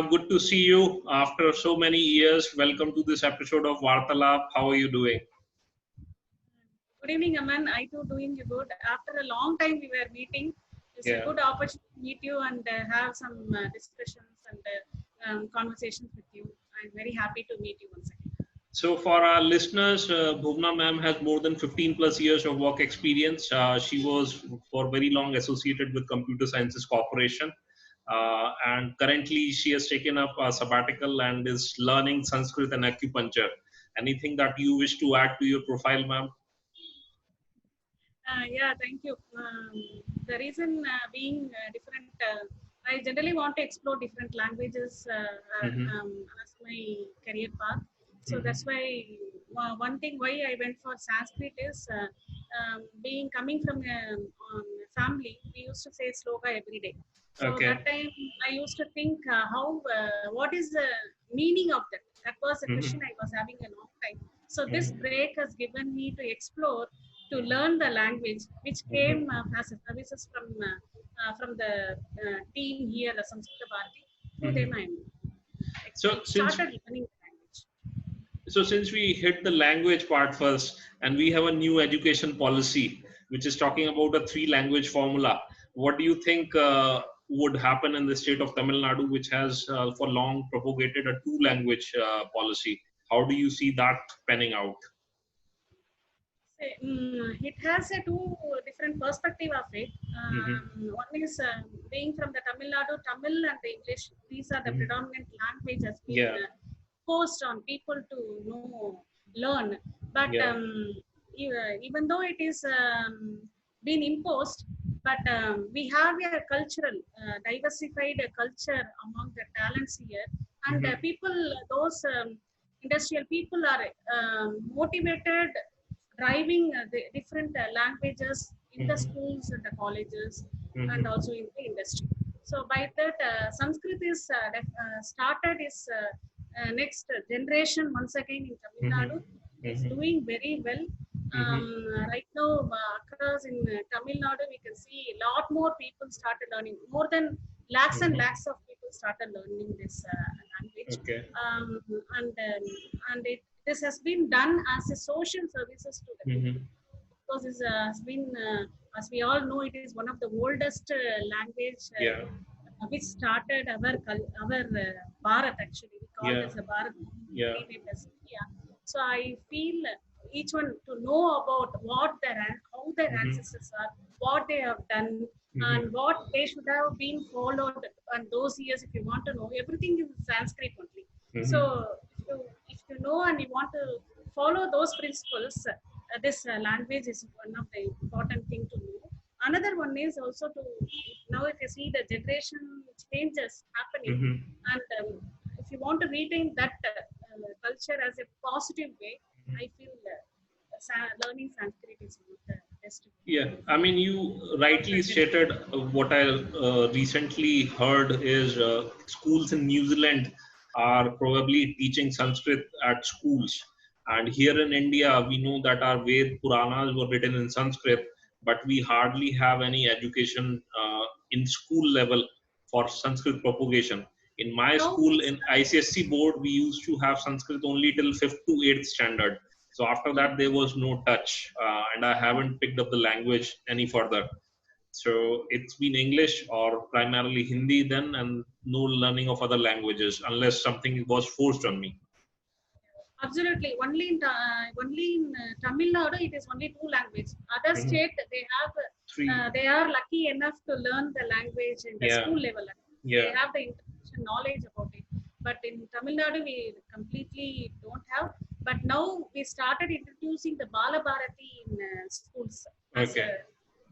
Good to see you after so many years. Welcome to this episode of Vartalap. How are you doing? Good evening, Aman. I too doing good. After a long time we were meeting. It's a Yeah. good opportunity to meet you and have some discussions and conversations with you. I'm very happy to meet you once again. So for our listeners, Bhuvna ma'am has more than 15 plus years of work experience. She was for very long associated with Computer Sciences Corporation. And currently she has taken up a sabbatical and is learning Sanskrit and acupuncture. Anything that you wish to add to your profile, ma'am? Yeah, thank you. The reason being different, I generally want to explore different languages Mm-hmm. as my career path. So Mm-hmm. that's why one thing why I went for Sanskrit is being coming from a family, we used to say sloka every day. So Okay. that time I used to think what is the meaning of that? That was a Mm-hmm. question I was having a long time. So this Mm-hmm. break has given me to explore to learn the language, which Mm-hmm. came as a services from the team here, the Samskrita Bharati. Through them, Mm-hmm. I So since started learning the language. since we hit the language part first, and we have a new education policy which is talking about a three language formula, what do you think would happen in the state of Tamil Nadu, which has for long propagated a two language policy? How do you see that panning out? It has a two different perspective of it. Mm-hmm. One is being from the Tamil Nadu, Tamil and the English. These are the Mm-hmm. predominant language has been Yeah, forced on people to know, learn. But yeah. even though it is been imposed, but we have a cultural, diversified culture among the talents here, and Mm-hmm. people, those industrial people are motivated driving the different languages in the Mm-hmm. schools and the colleges and Mm-hmm. also in the industry. So by that, Sanskrit is started is next generation once again in Tamil Mm-hmm. Nadu is Mm-hmm. doing very well. Mm-hmm. Right now, across in Tamil Nadu, we can see a lot more people started learning. More than lakhs and Mm-hmm. lakhs of people started learning this language, Okay. um, and this has been done as a social services to the people Mm-hmm. because it has been, as we all know, it is one of the oldest language Yeah. which started our Bharat actually. We call Yeah. this a Bharat, Yeah. renamed as India. So I feel each one to know about what how their Mm-hmm. ancestors are, what they have done, and Mm-hmm. what they should have been followed. And those years, if you want to know, everything is Sanskrit only. So Mm-hmm. if you know and you want to follow those principles, this language is one of the important thing to know. Another one is also to now if you see the generation changes happening, Mm-hmm. and if you want to retain that culture as a positive way, I feel learning Sanskrit is one of the best way Yeah, to I mean, you rightly present. stated what I recently heard is schools in New Zealand are probably teaching Sanskrit at schools. And here in India, we know that our Ved Puranas were written in Sanskrit, but we hardly have any education in school level for Sanskrit propagation. In my Now school, it's in ICSC board, we used to have Sanskrit only till 5th to 8th standard. So after that, there was no touch, and I haven't picked up the language any further. So it's been English or primarily Hindi then, and no learning of other languages unless something was forced on me. absolutely only in Tamil Nadu it is only two language. Other Mhm. state they have Three. they are lucky enough to learn the language in the Yeah, school level. They yeah. have the information knowledge about it. But in Tamil Nadu we completely don't have. But now we started introducing the Bala Bharati in schools as Okay,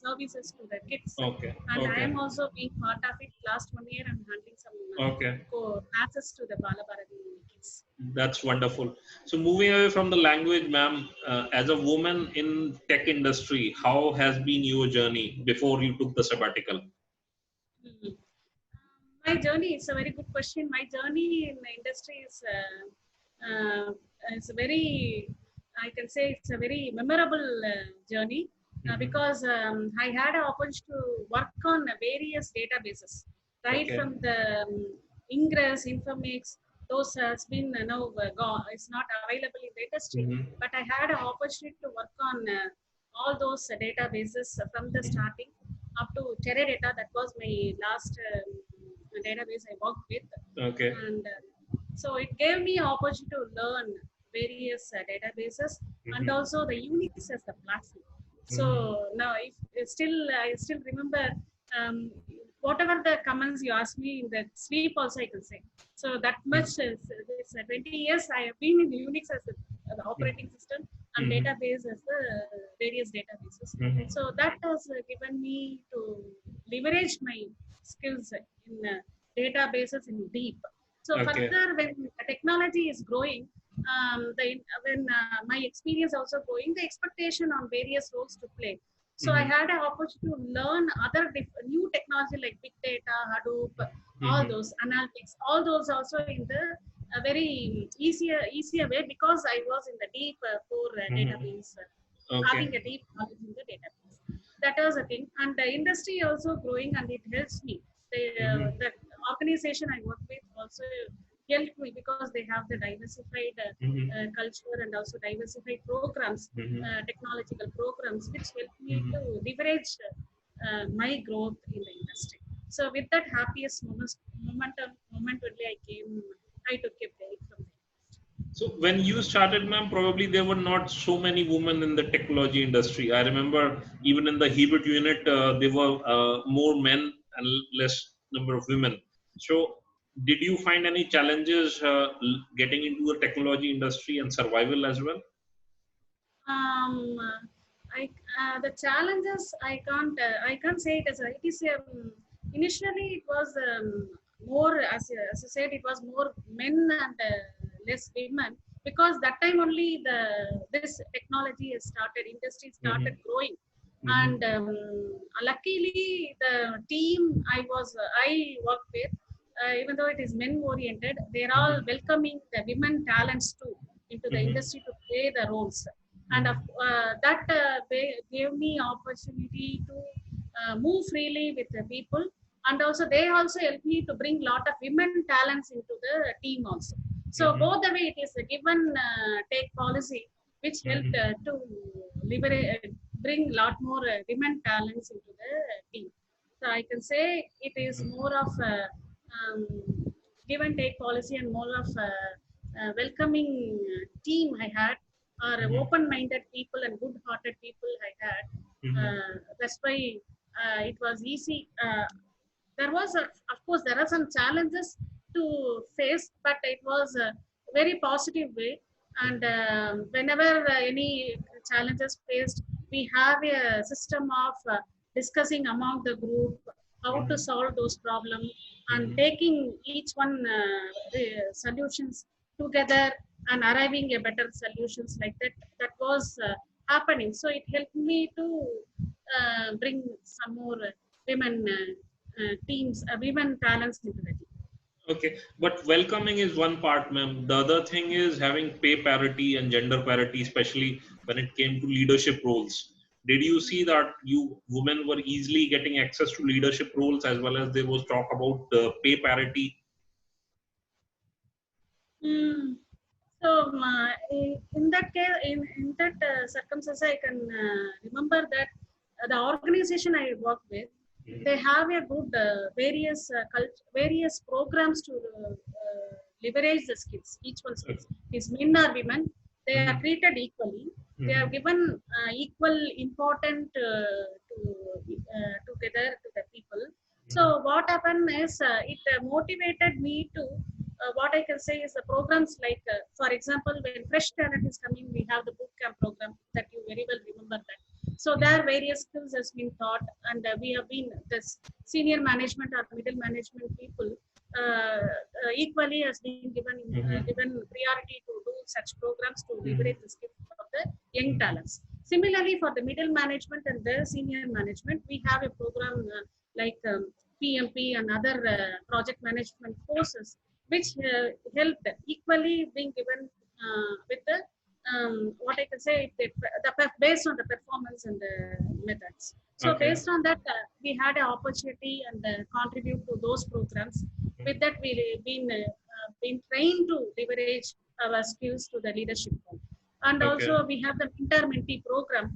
services to the kids. okay, And I okay, am also being part of it. Last 1 year I'm handling some okay. classes to the Bala Bharati kids. That's wonderful. So moving away from the language, ma'am, as a woman in tech industry, how has been your journey before you took the sabbatical? Mhm. My journey is a very good question. My journey in the industry is a very, I can say it's a very memorable journey Hmm. because I had an opportunity to work on various databases, right Okay. from the Ingress, Informatics, those has been now gone. It's not available in the industry. Mhm. But I had an opportunity to work on all those databases from the Mhm. starting up to Teradata. That was my last database I worked with, Okay. and so it gave me opportunity to learn various databases and Mhm. also the Unix as the platform. So Mhm. now, if I still remember um, whatever the comments you asked me in the sleep, also I can say. So that much is this 20 years I have been in Unix as the operating system and Mhm. database as the various databases. Mhm. So that has given me to leverage my skills in databases in deep. So Okay. further, when technology is growing, when my experience also growing, the expectation on various roles to play. So I Mhm. had an opportunity to learn other new technology like big data, Hadoop, all Mhm. those analytics, all those also in the easier way because I was in the deep core Mhm. database, Okay. having a deep knowledge in the database. That was a thing, and the industry also growing, and it helps me. Mhm. The organization I work with also helped me because they have the diversified Mhm. culture and also diversified programs, Mhm. technological programs, which help me Mhm. to leverage my growth in the industry. So with that happiest moment only I took a break from So when you started, ma'am, probably there were not so many women in the technology industry. I remember even in the Hebert unit, there were more men and less number of women. So did you find any challenges getting into the technology industry and survival as well? um, I the challenges I can't say it as a, it is initially it was more as I said it was more men and less women because that time only the this technology has started industry started Mm-hmm. growing Mm-hmm. and luckily the team I worked with even though it is men oriented they're all Mm-hmm. welcoming the women talents too into the Mm-hmm. industry to play the roles and Mm-hmm. that gave me opportunity to move freely with the people and also they also helped me to bring lot of women talents into the team also so Mm-hmm. both the way it is a given take policy which helped Mm-hmm. to liberate bring lot more women talents into the team so I can say it is more of a um, give and take policy and more of a, welcoming team I had or Mm-hmm. open-minded people and good-hearted people I had. Mm-hmm. That's why it was easy. There was, of course, there are some challenges to face, but it was a very positive way. And whenever any challenges faced, we have a system of discussing among the group how to Mm-hmm. solve those problems and Mm-hmm. taking each one solutions together and arriving a better solutions like that that was happening so it helped me to bring some more women teams women talents into the team. Okay, but welcoming is one part, ma'am. The other thing is having pay parity and gender parity, especially when it came to leadership roles. Did you see that you women were easily getting access to leadership roles as well as there was talk about pay parity? Mm. So in that case, in that circumstance, I can remember that the organization I work with, they Mhm. have a good various programs to leverage the skills, each one skills. Is men or women, they are Mhm. treated equally. They are Mhm. given equal important together to the people. Mhm. So what happened is it motivated me to what I can say is the programs like, for example, when fresh talent is coming, we have the boot camp program that you very well remember that. So there are various skills has been taught, and we have been this senior management or middle management people equally has been Mhm. given priority to do such programs to Mhm. leverage the skills of the young Mhm. talents. Similarly, for the middle management and the senior management, we have a program like PMP and other project management courses which helped equally being given with the what I can say based on the performance and the methods. So Okay. based on that, we had an opportunity and contribute to those programs. With that, we been trained to leverage our skills to the leadership role. And Okay. also we have the mentor-mentee program.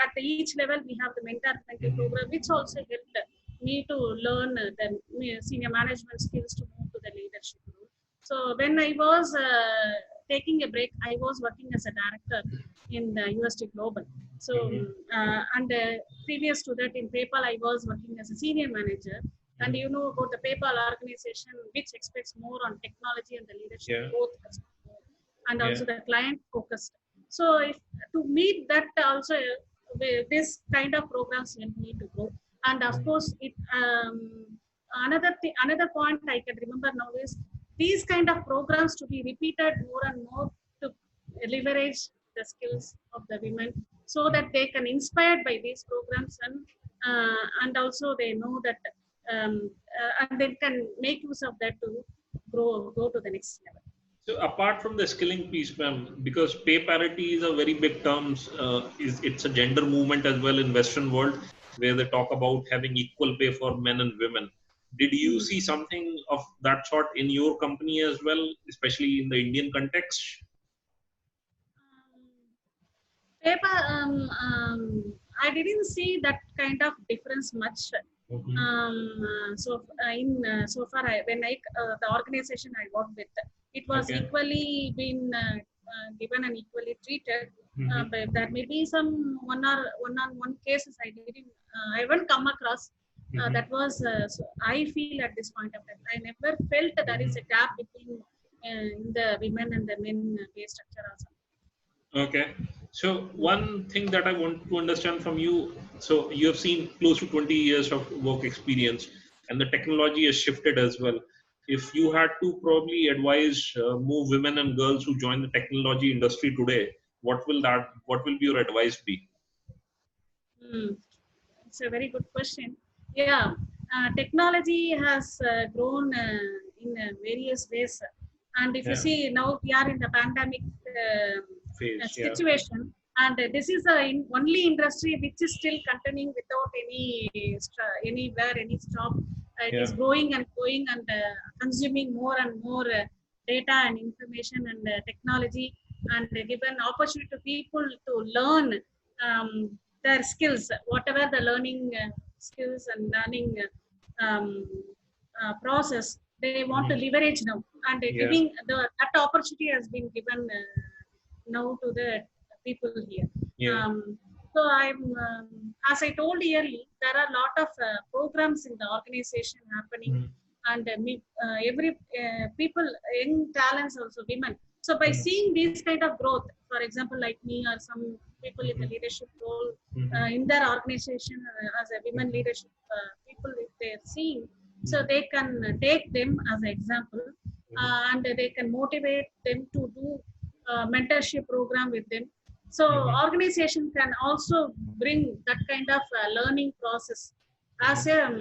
At each level, we have the mentor-mentee program, which also helped me to learn the senior management skills to move to the leadership role. So when I was taking a break, I was working as a director in the UST Global. So and previous to that in PayPal, I was working as a senior manager. And you know about the PayPal organization, which expects more on technology and the leadership, both and also the client focused. So if to meet that also, this kind of programs help me to grow. And of course, it another point I can remember now is these kind of programs to be repeated more and more to leverage the skills of the women, so that they can inspired by these programs, and also they know that and they can make use of that to go to the next level. So apart from the skilling piece, ma'am, because pay parity is a very big terms, it's a gender movement as well in Western world, where they talk about having equal pay for men and women. Did you see something of that sort in your company as well, especially in the Indian context? Paper, I didn't see that kind of difference much. So far, the organization I worked with, it was equally been given and equally treated. But there may be some one-on-one cases I haven't come across. That was so I feel at this point of time. I never felt that there is a gap between in the women and the men pay structure or something. Okay. So one thing that I want to understand from you, so you have seen close to 20 years of work experience, and the technology has shifted as well. If you had to probably advise more women and girls who join the technology industry today, what will be your advice be? It's a very good question. Yeah, technology has grown in various ways. And if you see now we are in the pandemic Phase, situation, and this is the only industry which is still continuing without anywhere any stop. It is growing and growing and consuming more and more data and information and technology, and given opportunity to people to learn their skills, whatever the learning skills and learning process they want to leverage now, and giving that opportunity has been given now to the people here. So as I told earlier, there are a lot of programs in the organization happening, and every people, young talents also, women. So by seeing this kind of growth, for example, like me or some people in the leadership role in their organization as a women leadership people, if they're seeing, so they can take them as an example, and they can motivate them to do mentorship program with them. So organization can also bring that kind of learning process as a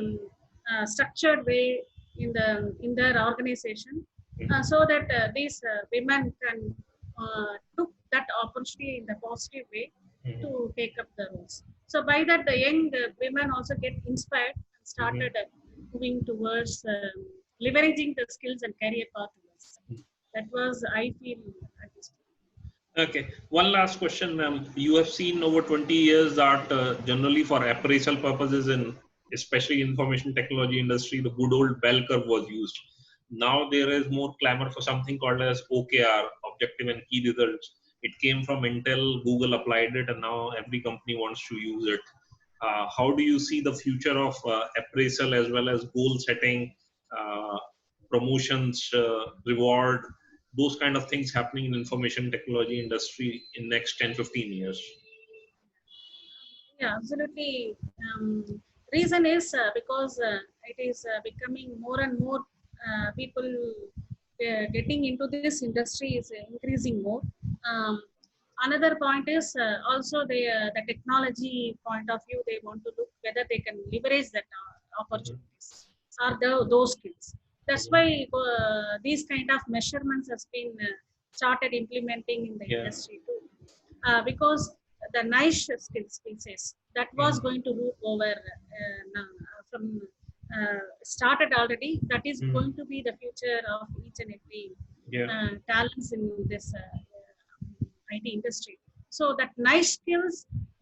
structured way in their organization, so that these women can took that opportunity in the positive way to take up the roles. So by that, the young women also get inspired and started moving towards leveraging the skills and career pathways. That was I feel at this point. Okay. One last question, ma'am. You have seen over 20 years that generally for appraisal purposes in especially information technology industry, the good old bell curve was used. Now there is more clamor for something called as OKR, objective and key results. It came from Intel, Google applied it, and now every company wants to use it. How do you see the future of appraisal as well as goal setting, uh, promotions, reward, those kind of things happening in information technology industry in next 10-15 years? Yeah, absolutely. Reason is because it is becoming more and more people getting into this industry is increasing more. Um, Another point is also the technology point of view. They want to look whether they can leverage that opportunities or those skills. That's why these kind of measurements has been started implementing in the industry too, because the niche skills pieces that was going to rule over from started already. That is going to be the future of each and every Yeah. talents in this IT industry. So that nice skills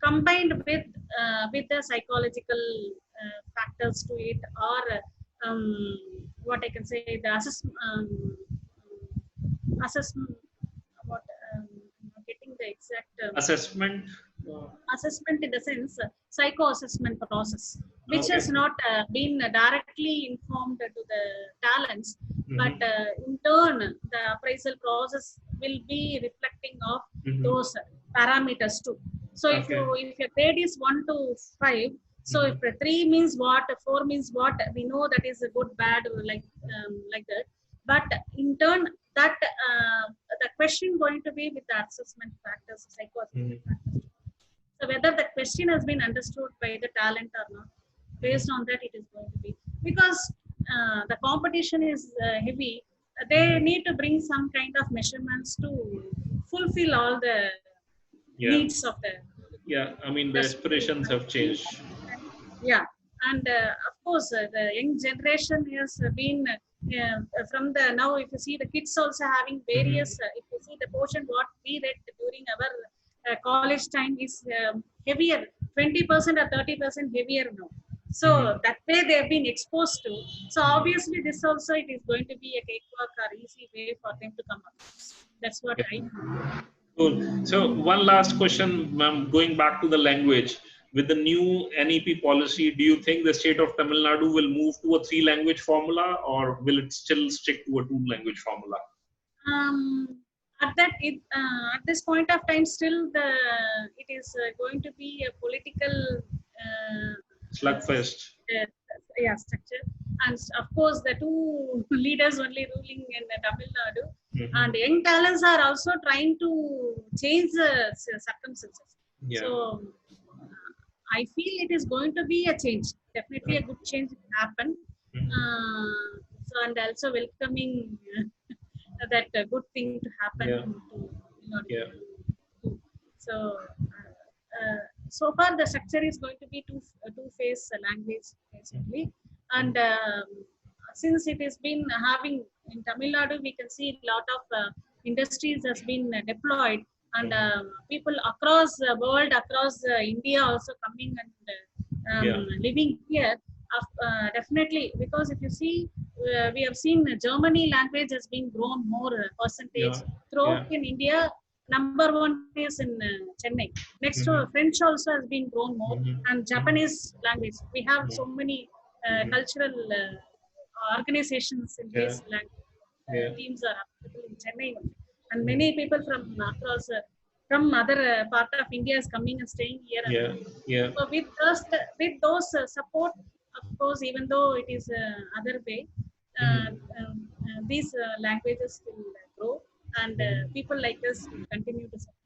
combined with the psychological factors to it, or what I can say, the assessment. What I'm not getting the exact Assessment. assessment in the sense psycho assessment process, which Okay. has not been directly informed to the talents, but in turn the appraisal process will be reflecting of those parameters too. So Okay. if your grade is 1 to 5, so if 3 means what, 4 means what, we know that is a good bad, like that. But in turn that the question going to be with the assessment factors, psycho assessment factors. So whether the question has been understood by the talent or not, based on that it is going to be, because the competition is heavy. They need to bring some kind of measurements to fulfill all the Yeah. needs of the. Yeah. I mean, the aspirations have changed. Yeah, and of course the young generation has been from the now. If you see the kids also having various, if you see the portion what we read during our college time is heavier, 20% or 30% heavier now. So that way they have been exposed to. So obviously this also it is going to be a cakewalk or easy way for them to come up. That's what I think. Cool. So one last question, ma'am, going back to the language. With the new NEP policy, do you think the state of Tamil Nadu will move to a 3-language formula, or will it still stick to a 2-language formula? At this point of time, still it is going to be a political Slugfest. Structure, and of course the two leaders only ruling in Tamil Nadu, and young talents are also trying to change the circumstances. Yeah. So I feel it is going to be a change. Definitely a good change will happen. So and also welcoming that good thing to happen. Yeah. So so far the structure is going to be two-phase language basically, and since it has been having in Tamil Nadu, we can see a lot of industries has been deployed, and people across the world, across India also coming and living here. Definitely, because if you see, we have seen Germany language has been grown more percentage throughout in India. Number 1 is in Chennai. Next to French also has been grown more, and Japanese language. We have so many cultural organizations in this language. Teams are available in Chennai only. And many people from across from other part of India is coming and staying here. So with those support, of course, even though it is other way, these languages will grow, and people like us will continue to support.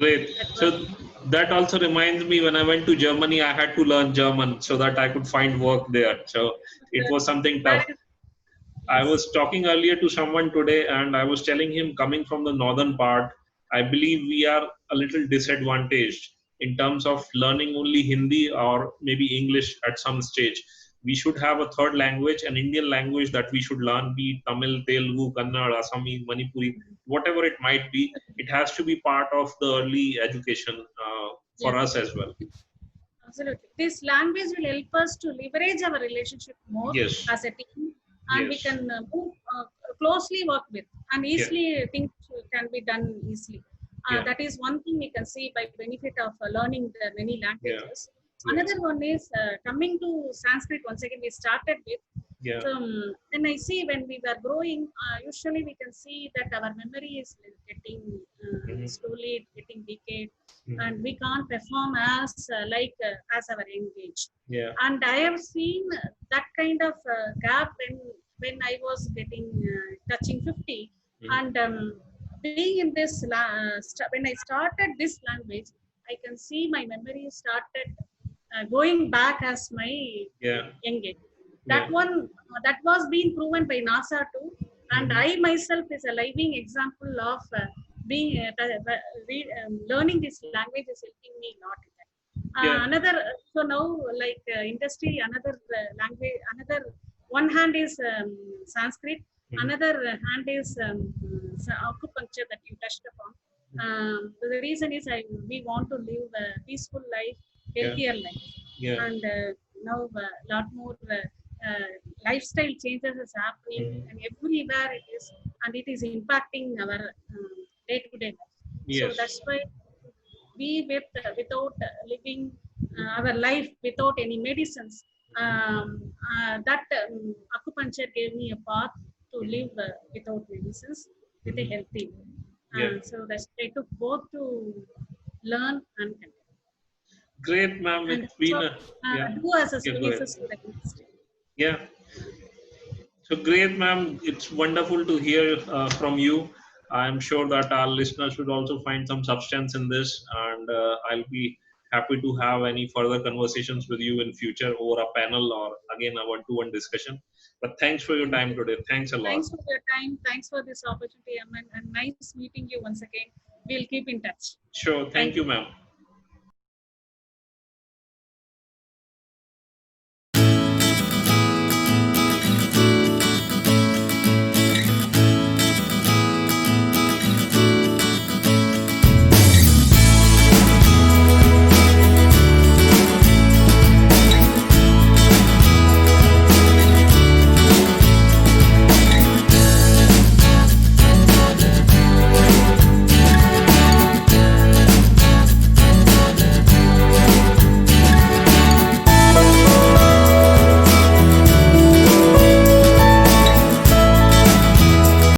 Great. So that also reminds me, when I went to Germany, I had to learn German so that I could find work there. So it was something tough. I was talking earlier to someone today, and I was telling him, coming from the northern part, I believe we are a little disadvantaged in terms of learning only Hindi or maybe English at some stage. We should have a third language, an Indian language that we should learn, be it Tamil, Telugu, Kannada, Assami, Manipuri, whatever it might be. It has to be part of the early education for us as well. Absolutely. This language will help us to leverage our relationship more as a team, and we can move closely work with, and easily things can be done easily. That is one thing we can see by benefit of learning the many languages. Another one is coming to Sanskrit. Once again, we started with. So, and I see when we were growing, usually we can see that our memory is getting slowly getting decayed, and we can't perform as as our young age. And I have seen that kind of gap when I was getting touching 50, and being in this when I started this language, I can see my memory started going back as my young age. That one that was being proven by NASA too, and I myself is a living example of being learning this language is helping me a lot in that. Yeah. Another, so now like industry, another language, another one hand is Sanskrit, another hand is acupuncture that you touched upon. The reason is we want to live a peaceful life, healthier life, Yeah. and now a lot more lifestyle changes is happening, and everywhere it is, and it is impacting our day-to-day life. So Yes. that's why we without living our life without any medicines. That acupuncture gave me a path to live without medicines with a healthy way. Yeah. So that's I took both to learn and continue. Great, ma'am. And It's been so a, yeah. do as a Yeah, go ahead. services to the industry. Yeah. So great, ma'am. It's wonderful to hear from you. I'm sure that our listeners should also find some substance in this, and I'll be happy to have any further conversations with you in future over a panel or again a one-to-one discussion. But thanks for your Thank time you. today. Thanks a lot. Thanks for your time. Thanks for this opportunity, Aman, and nice meeting you once again. We'll keep in touch. Sure. Thank Thank you, you. ma'am.